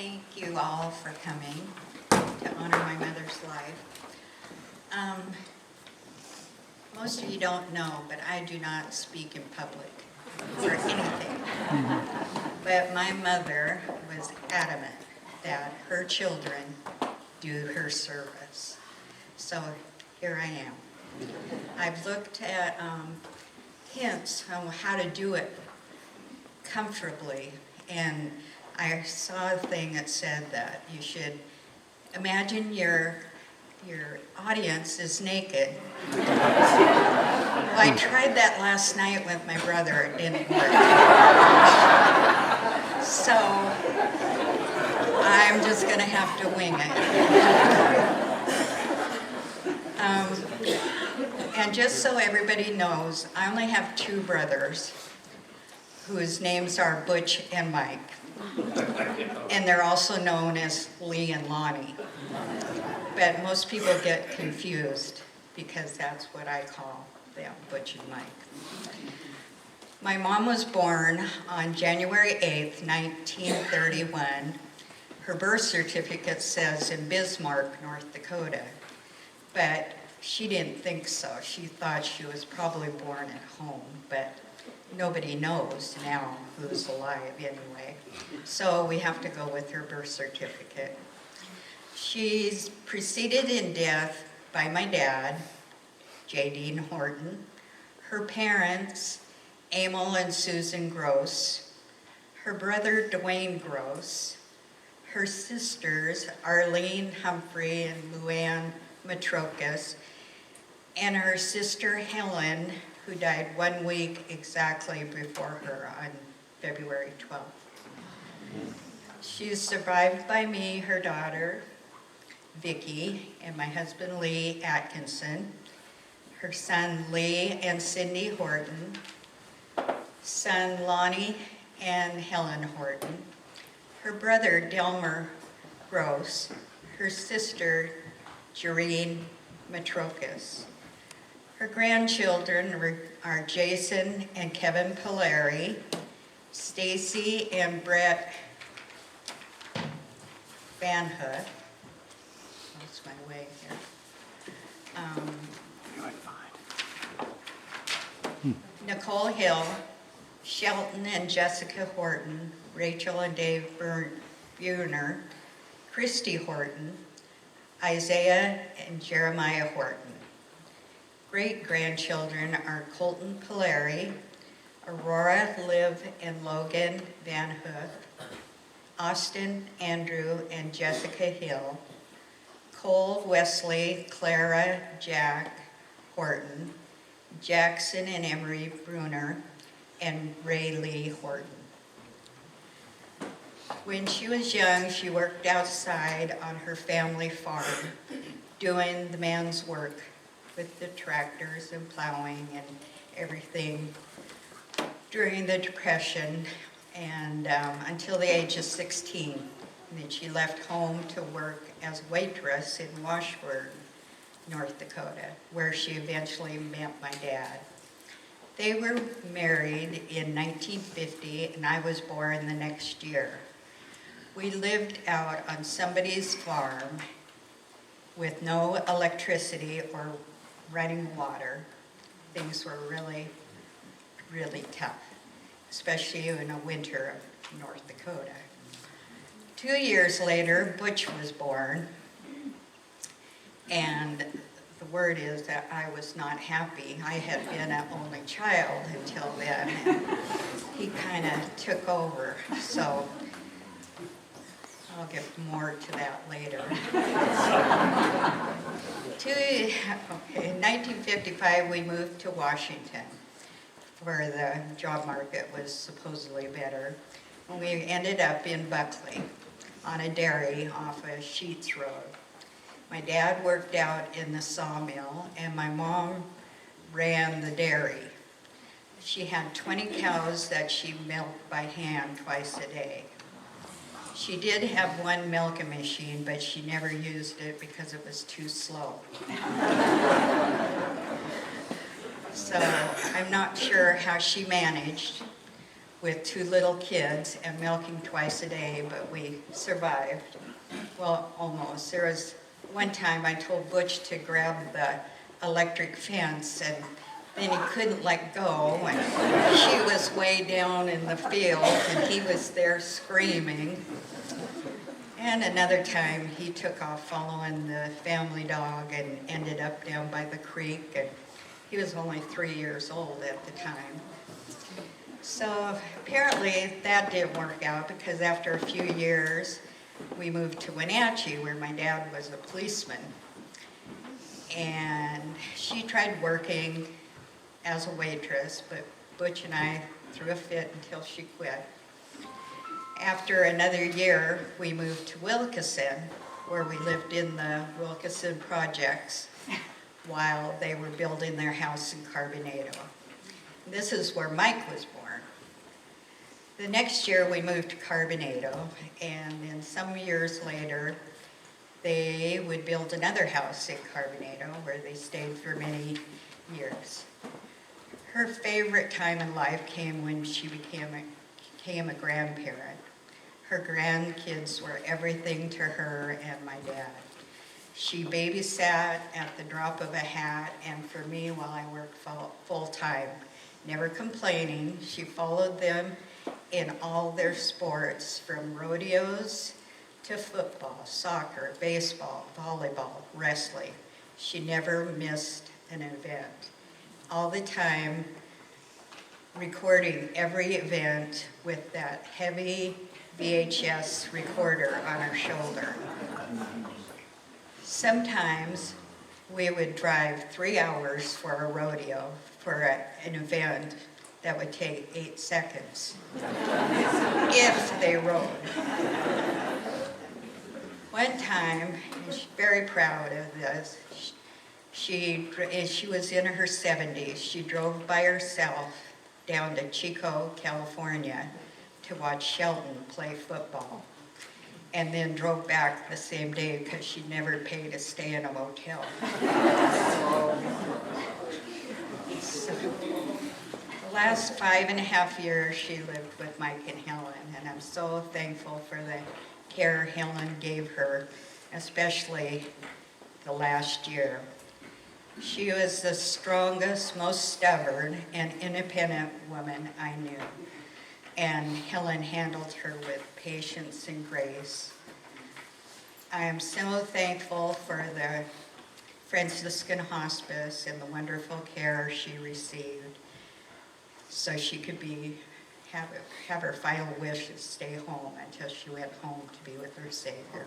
Thank you all for coming to honor my mother's life. Most of you don't know, but I do not speak in public or anything. But my mother was adamant that her children do her service. So here I am. I've looked at hints on how to do it comfortably, and I saw a thing that said that you should imagine your audience is naked. Well, I tried that last night with my brother. It didn't work. So I'm just going to have to wing it. And just so everybody knows, I only have two brothers whose names are Butch and Mike. And they're also known as Lee and Lonnie. But most people get confused because that's what I call them, Butch and Mike. My mom was born on January 8th, 1931. Her birth certificate says in Bismarck, North Dakota. But she didn't think so. She thought she was probably born at home, but nobody knows now who's alive anyway. So we have to go with her birth certificate. She's preceded in death by my dad, J. Dean Horton, her parents, Emil and Susan Gross, her brother, Dwayne Gross, her sisters, Arlene Humphrey and Luann Matrokis, and her sister, Helen, who died 1 week exactly before her on February 12th. She's survived by me, her daughter, Vicki, and my husband, Lee Atkinson, her son, Lee and Cindy Horton, son, Lonnie and Helen Horton, her brother, Delmer Gross, her sister, Jareen Matrokis. Her grandchildren are Jason and Kevin Polari, Stacy and Brett Van Hook. Lost my way here. Nicole Hill, Shelton and Jessica Horton, Rachel and Dave Buhner, Christy Horton, Isaiah and Jeremiah Horton. Great-grandchildren are Colton Polari, Aurora, Liv, and Logan Van Hook, Austin, Andrew, and Jessica Hill, Cole, Wesley, Clara, Jack Horton, Jackson and Emery Bruner, and Ray Lee Horton. When she was young, she worked outside on her family farm, doing the man's work with the tractors and plowing and everything during the Depression and until the age of 16. And then she left home to work as a waitress in Washburn, North Dakota, where she eventually met my dad. They were married in 1950, and I was born the next year. We lived out on somebody's farm with no electricity or running water. Things were really, really tough, especially in the winter of North Dakota. 2 years later, Butch was born, and the word is that I was not happy. I had been an only child until then, and he kind of took over, so I'll get more to that later. In 1955, we moved to Washington, where the job market was supposedly better. And we ended up in Buckley on a dairy off of Sheets Road. My dad worked out in the sawmill, and my mom ran the dairy. She had 20 cows that she milked by hand twice a day. She did have one milking machine, but she never used it because it was too slow. So I'm not sure how she managed, with 2 little kids and milking twice a day, but we survived. Well, almost. There was one time I told Butch to grab the electric fence, and then he couldn't let go, and she was way down in the field, and he was there screaming. And another time he took off following the family dog and ended up down by the creek, and he was only 3 years old at the time. So apparently that didn't work out, because after a few years we moved to Wenatchee, where my dad was a policeman. And she tried working as a waitress, but Butch and I threw a fit until she quit. After another year, we moved to Wilkeson, where we lived in the Wilkeson projects while they were building their house in Carbonado. This is where Mike was born. The next year we moved to Carbonado, and then some years later, they would build another house in Carbonado, where they stayed for many years. Her favorite time in life came when she became a grandparent. Her grandkids were everything to her and my dad. She babysat at the drop of a hat, and for me while I worked full-time, never complaining. She followed them in all their sports, from rodeos to football, soccer, baseball, volleyball, wrestling. She never missed an event. All the time recording every event with that heavy VHS recorder on her shoulder. Sometimes we would drive 3 hours for a rodeo, for an event that would take 8 seconds, if they rode. One time, and she's very proud of this, she was in her 70s. She drove by herself down to Chico, California, to watch Shelton play football, and then drove back the same day because she'd never paid to stay in a motel. So, the last 5.5 years she lived with Mike and Helen, and I'm so thankful for the care Helen gave her, especially the last year. She was the strongest, most stubborn, and independent woman I knew, and Helen handled her with patience and grace. I am so thankful for the Franciscan hospice and the wonderful care she received, so she could have her final wish to stay home until she went home to be with her Savior.